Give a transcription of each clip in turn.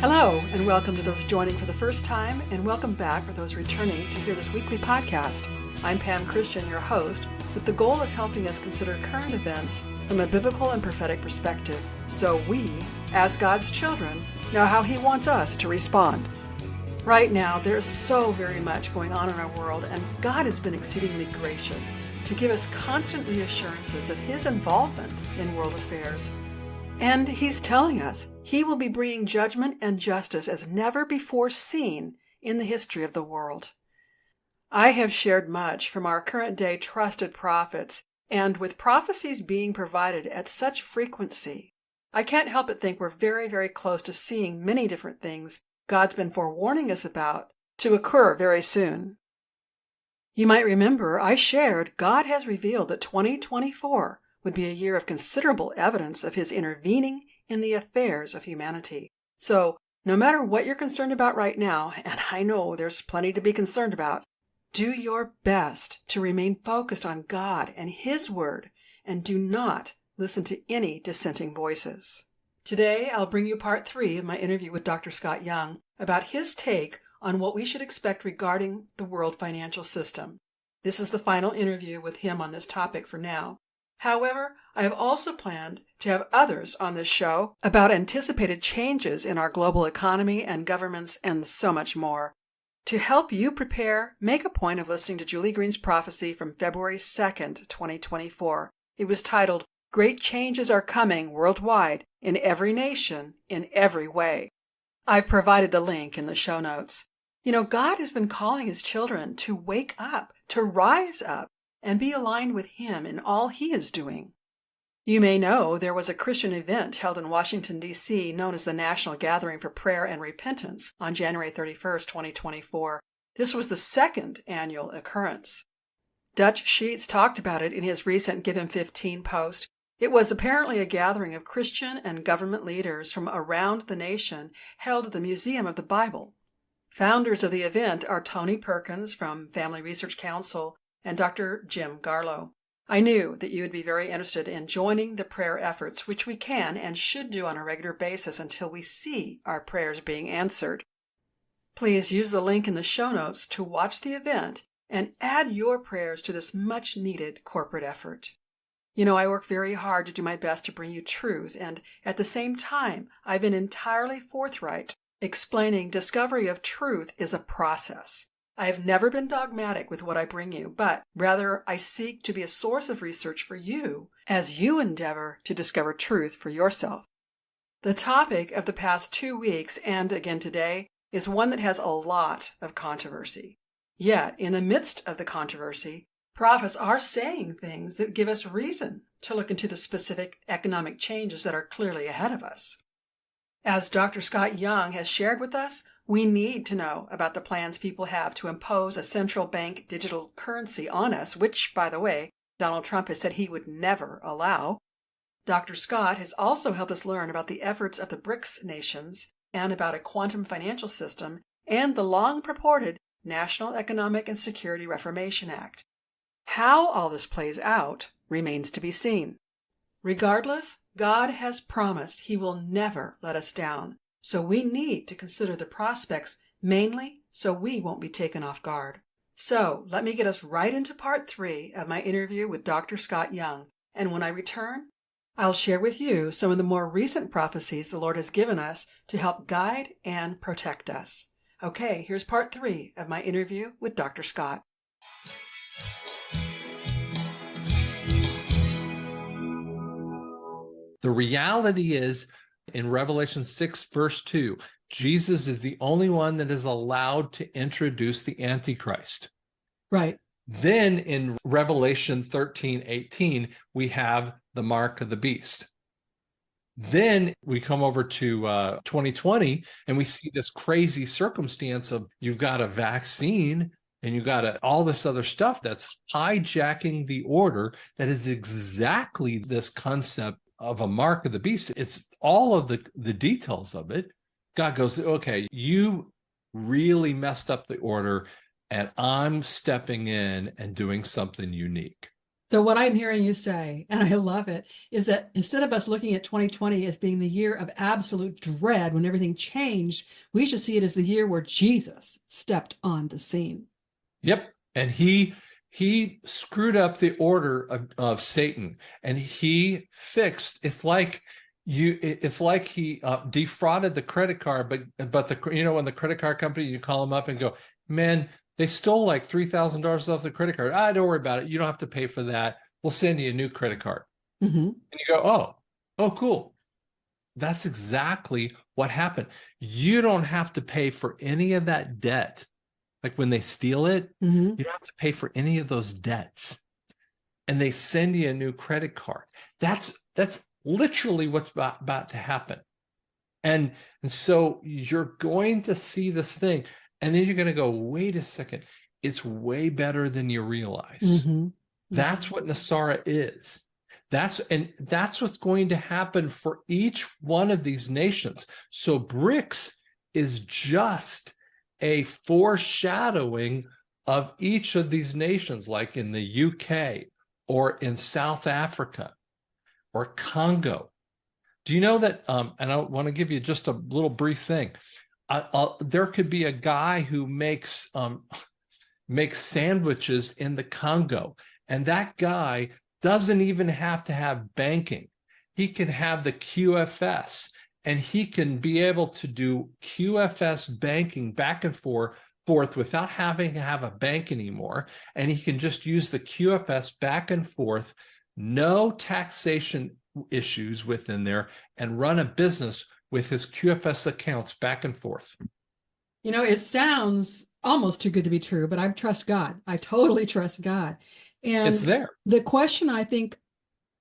Hello, and welcome to those joining for the first time, and welcome back for those returning to hear this weekly podcast. I'm Pam Christian, your host, with the goal of helping us consider current events from a biblical and prophetic perspective, so we, as God's children, know how He wants us to respond. Right now, there's so very much going on in our world, and God has been exceedingly gracious to give us constant reassurances of His involvement in world affairs. And He's telling us He will be bringing judgment and justice as never before seen in the history of the world. I have shared much from our current day trusted prophets, and with prophecies being provided at such frequency, I can't help but think we're very, very close to seeing many different things God's been forewarning us about to occur very soon. You might remember I shared God has revealed that 2024 would be a year of considerable evidence of His intervening in the affairs of humanity. So, no matter what you're concerned about right now, and I know there's plenty to be concerned about, do your best to remain focused on God and His Word, and do not listen to any dissenting voices. Today, I'll bring you part 3 of my interview with Dr. Scott Young about his take on what we should expect regarding the world financial system. This is the final interview with him on this topic for now. However, I have also planned to have others on this show about anticipated changes in our global economy and governments and so much more. To help you prepare, make a point of listening to Julie Green's prophecy from February 2nd, 2024. It was titled, Great Changes Are Coming Worldwide in Every Nation, in Every Way. I've provided the link in the show notes. You know, God has been calling His children to wake up, to rise up, and be aligned with Him in all He is doing. You may know there was a Christian event held in Washington, D.C. known as the National Gathering for Prayer and Repentance on January 31st, 2024. This was the second annual occurrence. Dutch Sheets talked about it in his recent Give Him 15 post. It was apparently a gathering of Christian and government leaders from around the nation held at the Museum of the Bible. Founders of the event are Tony Perkins from Family Research Council and Dr. Jim Garlow. I knew that you would be very interested in joining the prayer efforts, which we can and should do on a regular basis until we see our prayers being answered. Please use the link in the show notes to watch the event and add your prayers to this much-needed corporate effort. You know, I work very hard to do my best to bring you truth, and at the same time, I've been entirely forthright, explaining discovery of truth is a process. I have never been dogmatic with what I bring you, but rather I seek to be a source of research for you as you endeavor to discover truth for yourself. The topic of the past 2 weeks, and again today, is one that has a lot of controversy. Yet, in the midst of the controversy, prophets are saying things that give us reason to look into the specific economic changes that are clearly ahead of us. As Dr. Scott Young has shared with us, we need to know about the plans people have to impose a central bank digital currency on us, which, by the way, Donald Trump has said he would never allow. Dr. Scott has also helped us learn about the efforts of the BRICS nations and about a quantum financial system and the long-purported National Economic and Security Reformation Act. How all this plays out remains to be seen. Regardless, God has promised He will never let us down. So we need to consider the prospects mainly so we won't be taken off guard. So let me get us right into part 3 of my interview with Dr. Scott Young. And when I return, I'll share with you some of the more recent prophecies the Lord has given us to help guide and protect us. Okay, here's part 3 of my interview with Dr. Scott. The reality is, in Revelation 6, verse 2, Jesus is the only one that is allowed to introduce the Antichrist. Right. Then in Revelation 13:18, we have the mark of the beast. Then we come over to 2020, and we see this crazy circumstance of you've got a vaccine and you've got all this other stuff that's hijacking the order that is exactly this concept of a mark of the beast. It's all of the details of it. God goes, okay, you really messed up the order, and I'm stepping in and doing something unique. So what I'm hearing you say, and I love it, is that instead of us looking at 2020 as being the year of absolute dread when everything changed, we should see it as the year where Jesus stepped on the scene. Yep. And he screwed up the order of Satan, and he fixed. It's like he defrauded the credit card, but when the credit card company, you call them up and go, man, they stole like $3,000 off the credit card. Don't worry about it. You don't have to pay for that. We'll send you a new credit card. Mm-hmm. And you go, oh, cool. That's exactly what happened. You don't have to pay for any of that debt. Like when they steal it, Mm-hmm. you don't have to pay for any of those debts. And they send you a new credit card. That's literally what's about to happen. And so you're going to see this thing, and then you're going to go, wait a second, it's way better than you realize. Mm-hmm. That's what NESARA is. That's what's going to happen for each one of these nations. So BRICS is just a foreshadowing of each of these nations, like in the UK or in South Africa or Congo. Do you know that, and I want to give you just a little brief thing. There could be a guy who makes sandwiches in the Congo, and that guy doesn't even have to have banking. He can have the QFS, and he can be able to do QFS banking back and forth without having to have a bank anymore. And he can just use the QFS back and forth, no taxation issues within there, and run a business with his QFS accounts back and forth. It sounds almost too good to be true, but I trust God. I totally trust God. And it's there. The question I think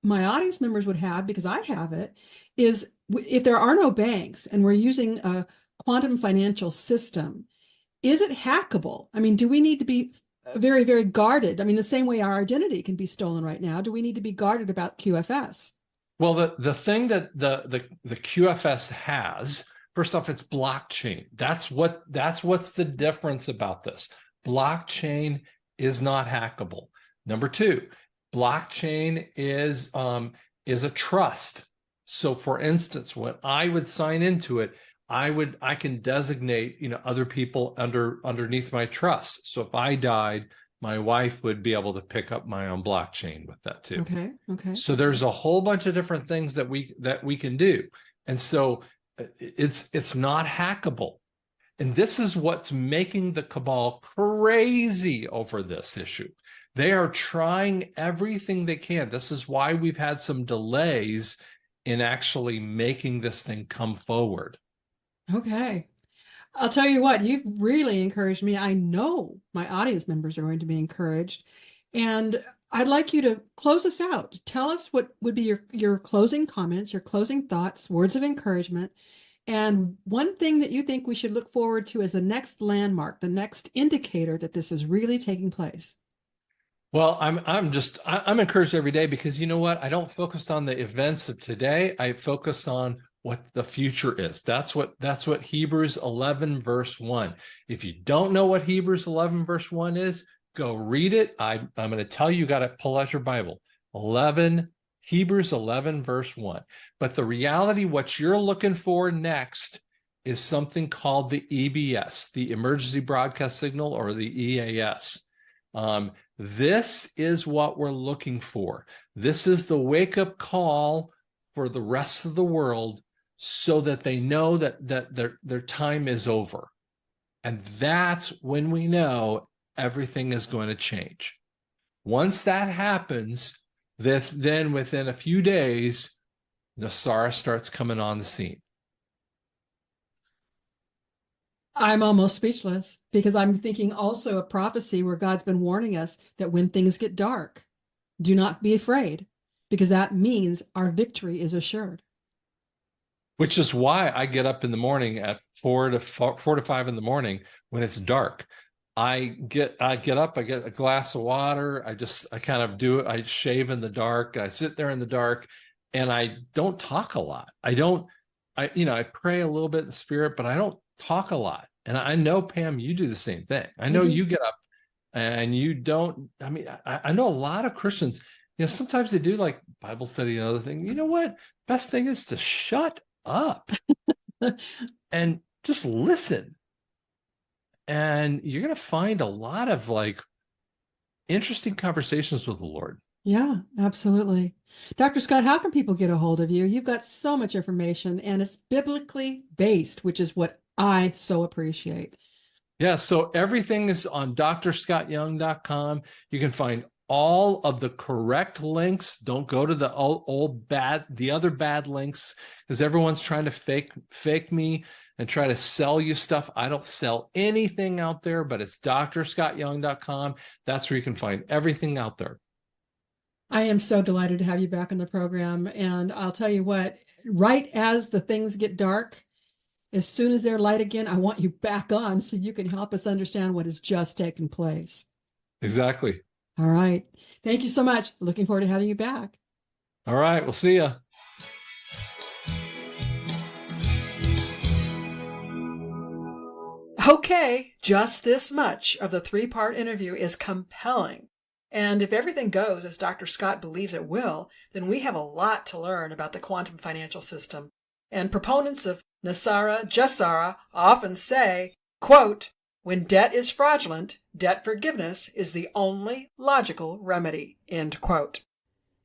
my audience members would have, because I have it, is if there are no banks and we're using a quantum financial system, is it hackable? I mean, do we need to be very, very guarded? I mean, the same way our identity can be stolen right now, do we need to be guarded about QFS? Well, the thing that the QFS has, first off, it's blockchain. That's what's the difference about this. Blockchain is not hackable. Number two, blockchain is a trust. So, for instance, when I would sign into it, I can designate other people underneath my trust. So if I died, my wife would be able to pick up my own blockchain with that too. Okay. So there's a whole bunch of different things that we can do, and so it's not hackable. And this is what's making the cabal crazy over this issue. They are trying everything they can. This is why we've had some delays in actually making this thing come forward. Okay. I'll tell you what, you've really encouraged me. I know my audience members are going to be encouraged. And I'd like you to close us out. Tell us what would be your closing comments, your closing thoughts, words of encouragement, and one thing that you think we should look forward to as the next landmark, the next indicator that this is really taking place. Well, I'm encouraged every day, because you know what? I don't focus on the events of today. I focus on what the future is. That's what Hebrews 11 verse 1. If you don't know what Hebrews 11 verse 1 is, go read it. I'm going to tell you, you got to pull out your Bible. Hebrews 11 verse 1. But the reality, what you're looking for next, is something called the EBS, the Emergency Broadcast Signal, or the EAS. This is what we're looking for. This is the wake-up call for the rest of the world, so that they know that their time is over. And that's when we know everything is going to change. Once that happens, then within a few days, NESARA starts coming on the scene. I'm almost speechless, because I'm thinking also a prophecy where God's been warning us that when things get dark, do not be afraid, because that means our victory is assured. Which is why I get up in the morning at 4 to 5 in the morning when it's dark. I get up, I get a glass of water. I kind of do it. I shave in the dark. I sit there in the dark, and I don't talk a lot. I pray a little bit in the spirit, but I don't talk a lot. And I know, Pam, you do the same thing. I know you get up and you don't. I mean, I know a lot of Christians, Sometimes they do like Bible study and other thing. You know what? Best thing is to shut up and just listen. And you're going to find a lot of like interesting conversations with the Lord. Yeah, absolutely. Dr. Scott, how can people get a hold of you? You've got so much information and it's biblically based, which is what I so appreciate. Yeah, so everything is on drscottyoung.com. You can find all of the correct links. Don't go to the other bad links, because everyone's trying to fake me and try to sell you stuff. I don't sell anything out there, but it's drscottyoung.com. That's where you can find everything out there. I am so delighted to have you back on the program. And I'll tell you what, right as the things get dark, as soon as they're light again, I want you back on so you can help us understand what has just taken place. Exactly. All right. Thank you so much. Looking forward to having you back. All right. We'll see you. Okay, just this much of the 3-part interview is compelling. And if everything goes as Dr. Scott believes it will, then we have a lot to learn about the quantum financial system. And proponents of NESARA, GESARA often say, quote, "When debt is fraudulent, debt forgiveness is the only logical remedy," end quote.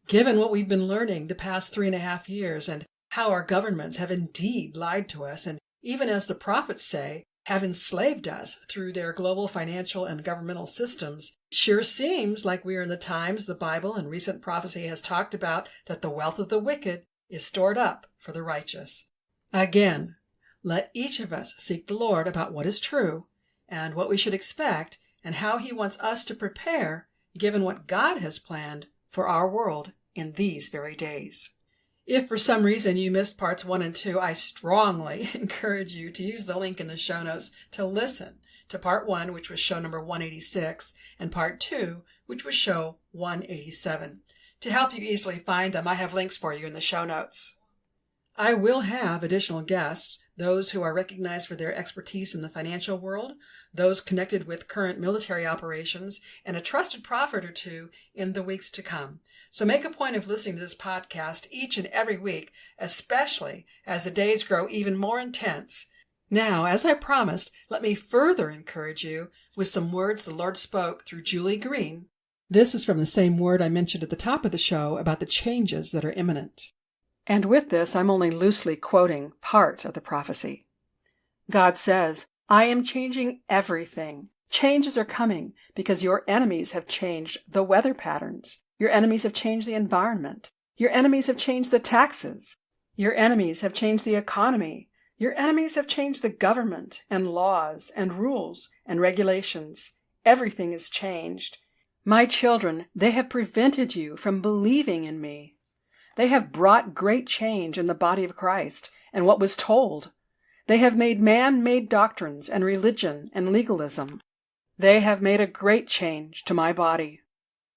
Given what we've been learning the past 3.5 years and how our governments have indeed lied to us and, even as the prophets say, have enslaved us through their global financial and governmental systems, it sure seems like we are in the times the Bible and recent prophecy has talked about, that the wealth of the wicked is stored up for the righteous. Again, let each of us seek the Lord about what is true and what we should expect and how He wants us to prepare, given what God has planned for our world in these very days. If for some reason you missed parts 1 and 2, I strongly encourage you to use the link in the show notes to listen to part 1, which was show number 186, and part 2, which was show 187. To help you easily find them, I have links for you in the show notes. I will have additional guests, those who are recognized for their expertise in the financial world, those connected with current military operations, and a trusted prophet or two in the weeks to come. So make a point of listening to this podcast each and every week, especially as the days grow even more intense. Now, as I promised, let me further encourage you with some words the Lord spoke through Julie Green. This is from the same word I mentioned at the top of the show about the changes that are imminent. And with this, I'm only loosely quoting part of the prophecy. God says, "I am changing everything. Changes are coming because your enemies have changed the weather patterns. Your enemies have changed the environment. Your enemies have changed the taxes. Your enemies have changed the economy. Your enemies have changed the government and laws and rules and regulations. Everything is changed. My children, they have prevented you from believing in me. They have brought great change in the body of Christ and what was told. They have made man-made doctrines and religion and legalism. They have made a great change to my body.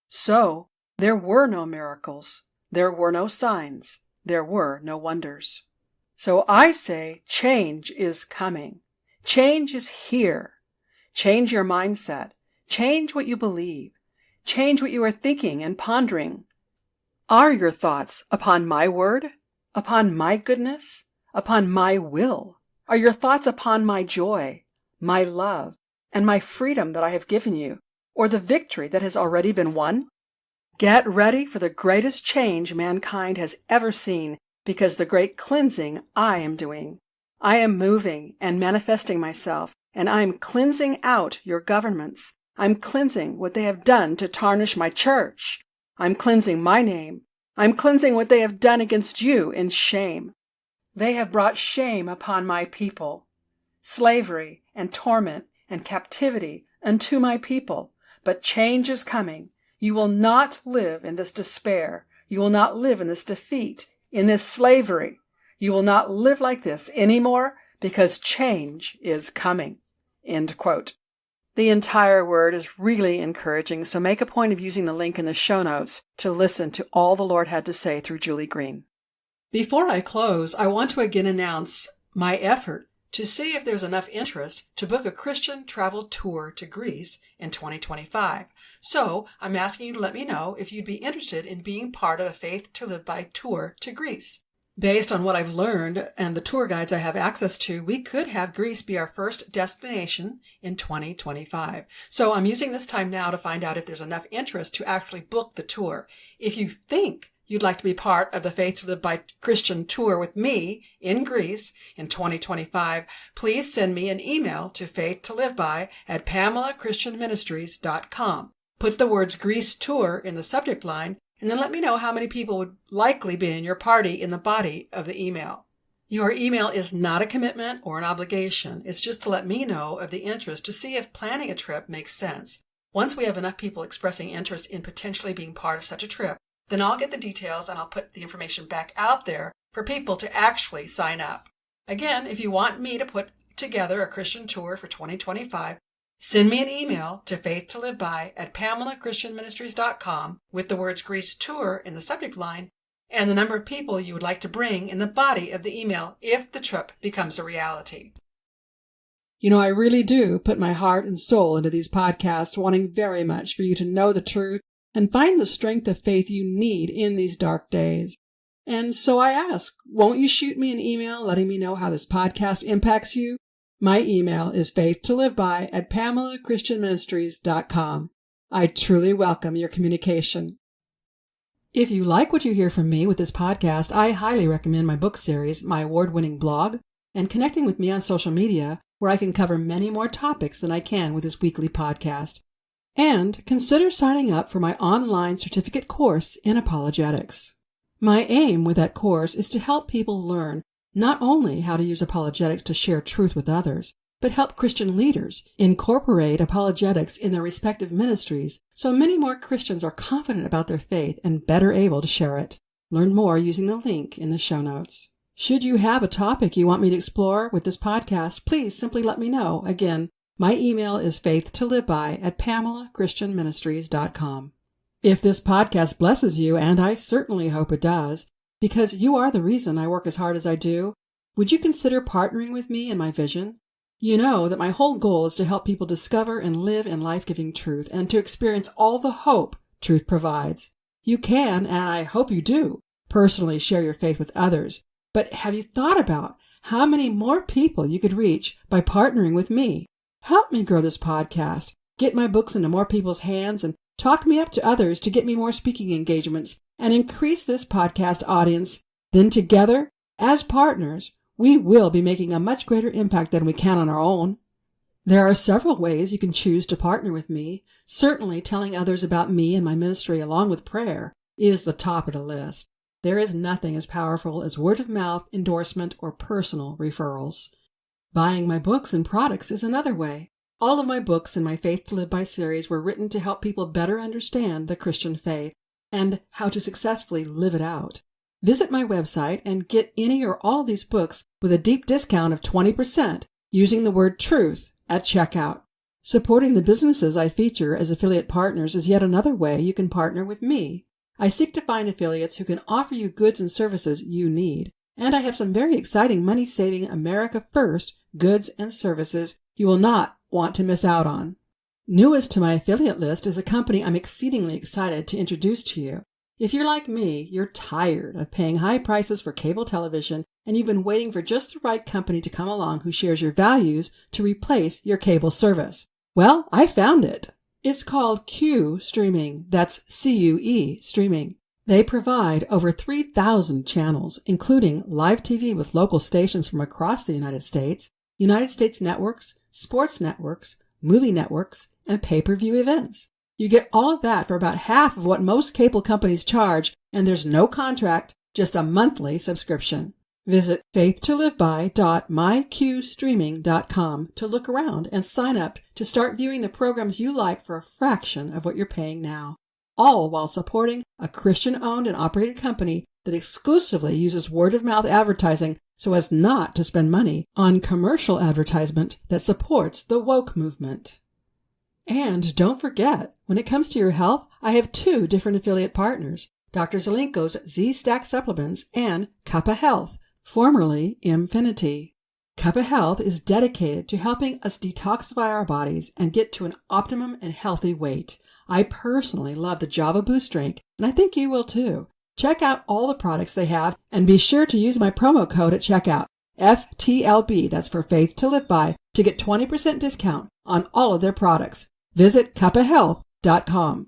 So, there were no miracles. There were no signs. There were no wonders. So I say change is coming. Change is here. Change your mindset. Change what you believe. Change what you are thinking and pondering. Are your thoughts upon my word? Upon my goodness? Upon my will? Are your thoughts upon my joy, my love, and my freedom that I have given you, or the victory that has already been won? Get ready for the greatest change mankind has ever seen, because the great cleansing I am doing. I am moving and manifesting myself, and I am cleansing out your governments. I'm cleansing what they have done to tarnish my church. I'm cleansing my name. I'm cleansing what they have done against you in shame. They have brought shame upon my people, slavery and torment and captivity unto my people. But change is coming. You will not live in this despair. You will not live in this defeat, in this slavery. You will not live like this anymore, because change is coming. End quote. The entire word is really encouraging, so make a point of using the link in the show notes to listen to all the Lord had to say through Julie Green. Before I close, I want to again announce my effort to see if there's enough interest to book a Christian travel tour to Greece in 2025. So I'm asking you to let me know if you'd be interested in being part of a Faith to Live By tour to Greece. Based on what I've learned and the tour guides I have access to, we could have Greece be our first destination in 2025. So I'm using this time now to find out if there's enough interest to actually book the tour. If you think you'd like to be part of the Faith to Live By Christian tour with me in Greece in 2025, please send me an email to faithtoliveby@PamelaChristianMinistries.com. Put the words Greece tour in the subject line, and then let me know how many people would likely be in your party in the body of the email. Your email is not a commitment or an obligation. It's just to let me know of the interest to see if planning a trip makes sense. Once we have enough people expressing interest in potentially being part of such a trip, then I'll get the details and I'll put the information back out there for people to actually sign up. Again, if you want me to put together a Christian tour for 2025, send me an email to faithtoliveby@PamelaChristianMinistries.com with the words Greece tour in the subject line and the number of people you would like to bring in the body of the email if the trip becomes a reality. You know, I really do put my heart and soul into these podcasts, wanting very much for you to know the truth and find the strength of faith you need in these dark days. And so I ask, won't you shoot me an email letting me know how this podcast impacts you? My email is faithtoliveby@PamelaChristianMinistries.com. I truly welcome your communication. If you like what you hear from me with this podcast, I highly recommend my book series, my award-winning blog, and connecting with me on social media, where I can cover many more topics than I can with this weekly podcast. And consider signing up for my online certificate course in apologetics. My aim with that course is to help people learn not only how to use apologetics to share truth with others, but help Christian leaders incorporate apologetics in their respective ministries so many more Christians are confident about their faith and better able to share it. Learn more using the link in the show notes. Should you have a topic you want me to explore with this podcast, please simply let me know. Again, my email is faithtoliveby@PamelaChristianMinistries.com. If this podcast blesses you, and I certainly hope it does, because you are the reason I work as hard as I do, would you consider partnering with me in my vision? You know that my whole goal is to help people discover and live in life-giving truth and to experience all the hope truth provides. You can, and I hope you do, personally share your faith with others, but have you thought about how many more people you could reach by partnering with me? Help me grow this podcast, get my books into more people's hands, and talk me up to others to get me more speaking engagements and increase this podcast audience. Then together, as partners, we will be making a much greater impact than we can on our own. There are several ways you can choose to partner with me. Certainly telling others about me and my ministry along with prayer is the top of the list. There is nothing as powerful as word-of-mouth endorsement or personal referrals. Buying my books and products is another way. All of my books in my Faith to Live By series were written to help people better understand the Christian faith and how to successfully live it out. Visit my website and get any or all of these books with a deep discount of 20% using the word truth at checkout. Supporting the businesses I feature as affiliate partners is yet another way you can partner with me. I seek to find affiliates who can offer you goods and services you need, and I have some very exciting money-saving America First goods and services you will not want to miss out on. Newest to my affiliate list is a company I'm exceedingly excited to introduce to you. If you're like me, you're tired of paying high prices for cable television, and you've been waiting for just the right company to come along who shares your values to replace your cable service. Well, I found it. It's called Q Streaming. That's CUE Streaming. They provide over 3,000 channels, including live TV with local stations from across the United States networks, sports networks, movie networks, and pay-per-view events. You get all of that for about half of what most cable companies charge, and there's no contract, just a monthly subscription. Visit faithtoliveby.myqstreaming.com to look around and sign up to start viewing the programs you like for a fraction of what you're paying now, all while supporting a Christian-owned and operated company that exclusively uses word-of-mouth advertising so as not to spend money on commercial advertisement that supports the woke movement. And don't forget, when it comes to your health, I have 2 different affiliate partners, Dr. Zelenko's Z-Stack Supplements and Kappa Health, formerly Infinity. Kappa Health is dedicated to helping us detoxify our bodies and get to an optimum and healthy weight. I personally love the Java Boost drink, and I think you will too. Check out all the products they have, and be sure to use my promo code at checkout, FTLB, that's for Faith to Live By, to get 20% discount on all of their products. Visit kappahealth.com.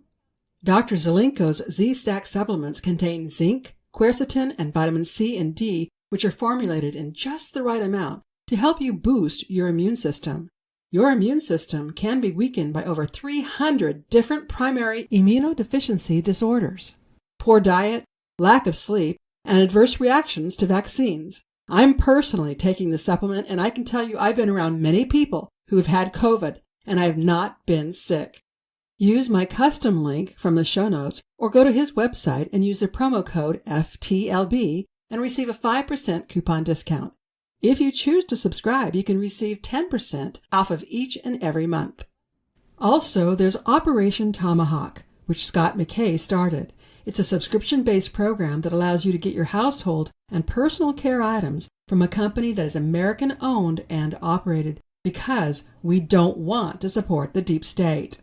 Dr. Zelenko's Z-Stack supplements contain zinc, quercetin, and vitamin C and D, which are formulated in just the right amount to help you boost your immune system. Your immune system can be weakened by over 300 different primary immunodeficiency disorders. Poor diet, lack of sleep, and adverse reactions to vaccines. I'm personally taking the supplement, and I can tell you I've been around many people who have had COVID, and I have not been sick. Use my custom link from the show notes, or go to his website and use the promo code FTLB and receive a 5% coupon discount. If you choose to subscribe, you can receive 10% off of each and every month. Also, there's Operation Tomahawk, which Scott McKay started. It's a subscription-based program that allows you to get your household and personal care items from a company that is American-owned and operated because we don't want to support the deep state.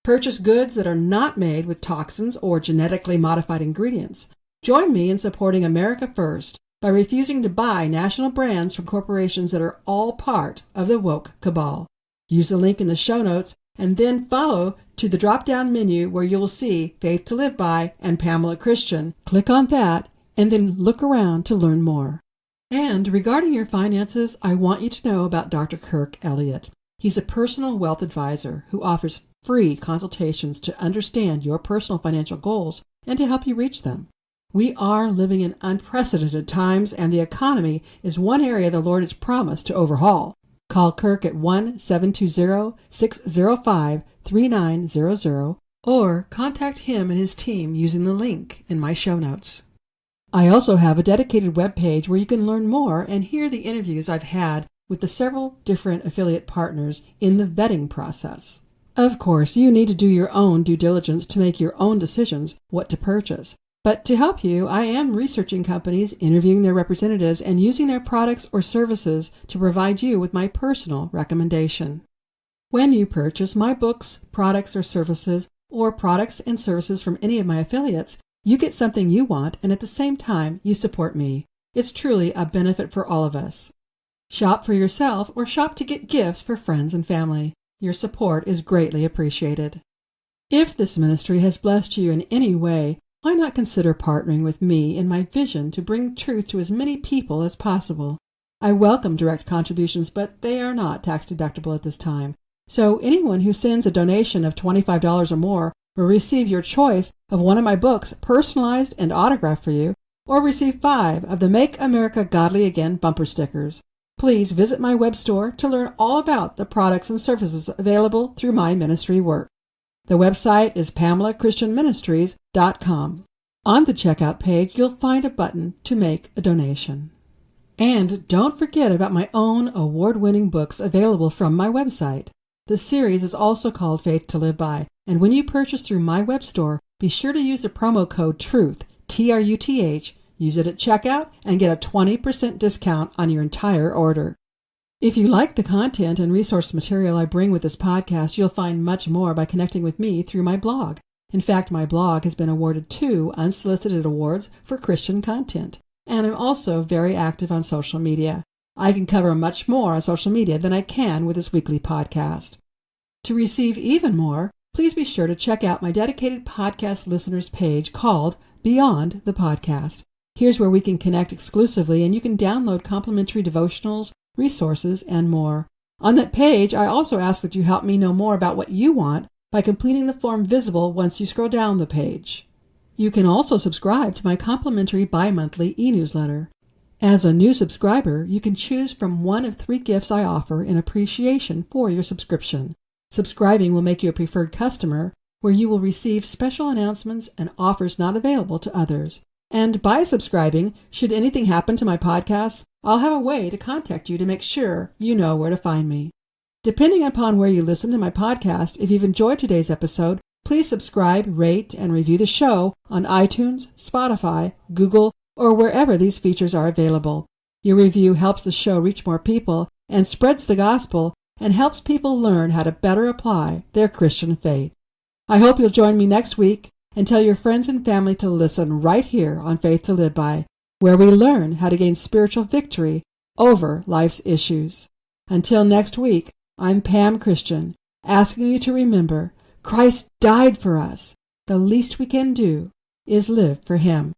Purchase goods that are not made with toxins or genetically modified ingredients. Join me in supporting America First by refusing to buy national brands from corporations that are all part of the woke cabal. Use the link in the show notes and then follow to the drop-down menu where you'll see Faith to Live By and Pamela Christian. Click on that and then look around to learn more. And regarding your finances, I want you to know about Dr. Kirk Elliott. He's a personal wealth advisor who offers free consultations to understand your personal financial goals and to help you reach them. We are living in unprecedented times, and the economy is one area the Lord has promised to overhaul. Call Kirk at 1-720-605-3900 or contact him and his team using the link in my show notes. I also have a dedicated webpage where you can learn more and hear the interviews I've had with the several different affiliate partners in the vetting process. Of course, you need to do your own due diligence to make your own decisions what to purchase. But to help you, I am researching companies, interviewing their representatives, and using their products or services to provide you with my personal recommendation. When you purchase my books, products or services, or products and services from any of my affiliates, you get something you want, and at the same time, you support me. It's truly a benefit for all of us. Shop for yourself or shop to get gifts for friends and family. Your support is greatly appreciated. If this ministry has blessed you in any way, why not consider partnering with me in my vision to bring truth to as many people as possible? I welcome direct contributions, but they are not tax-deductible at this time. So anyone who sends a donation of $25 or more will receive your choice of one of my books personalized and autographed for you, or receive 5 of the Make America Godly Again bumper stickers. Please visit my web store to learn all about the products and services available through my ministry work. The website is PamelaChristianMinistries.com. On the checkout page, you'll find a button to make a donation. And don't forget about my own award-winning books available from my website. The series is also called Faith to Live By, and when you purchase through my web store, be sure to use the promo code TRUTH, TRUTH, use it at checkout, and get a 20% discount on your entire order. If you like the content and resource material I bring with this podcast, you'll find much more by connecting with me through my blog. In fact, my blog has been awarded 2 unsolicited awards for Christian content, and I'm also very active on social media. I can cover much more on social media than I can with this weekly podcast. To receive even more, please be sure to check out my dedicated podcast listeners page called Beyond the Podcast. Here's where we can connect exclusively, and you can download complimentary devotionals, resources, and more. On that page, I also ask that you help me know more about what you want by completing the form visible once you scroll down the page. You can also subscribe to my complimentary bi-monthly e-newsletter. As a new subscriber, you can choose from one of 3 gifts I offer in appreciation for your subscription. Subscribing will make you a preferred customer, where you will receive special announcements and offers not available to others. And by subscribing, should anything happen to my podcasts, I'll have a way to contact you to make sure you know where to find me. Depending upon where you listen to my podcast, if you've enjoyed today's episode, please subscribe, rate, and review the show on iTunes, Spotify, Google, or wherever these features are available. Your review helps the show reach more people and spreads the gospel and helps people learn how to better apply their Christian faith. I hope you'll join me next week and tell your friends and family to listen right here on Faith to Live By, where we learn how to gain spiritual victory over life's issues. Until next week, I'm Pam Christian, asking you to remember Christ died for us. The least we can do is live for Him.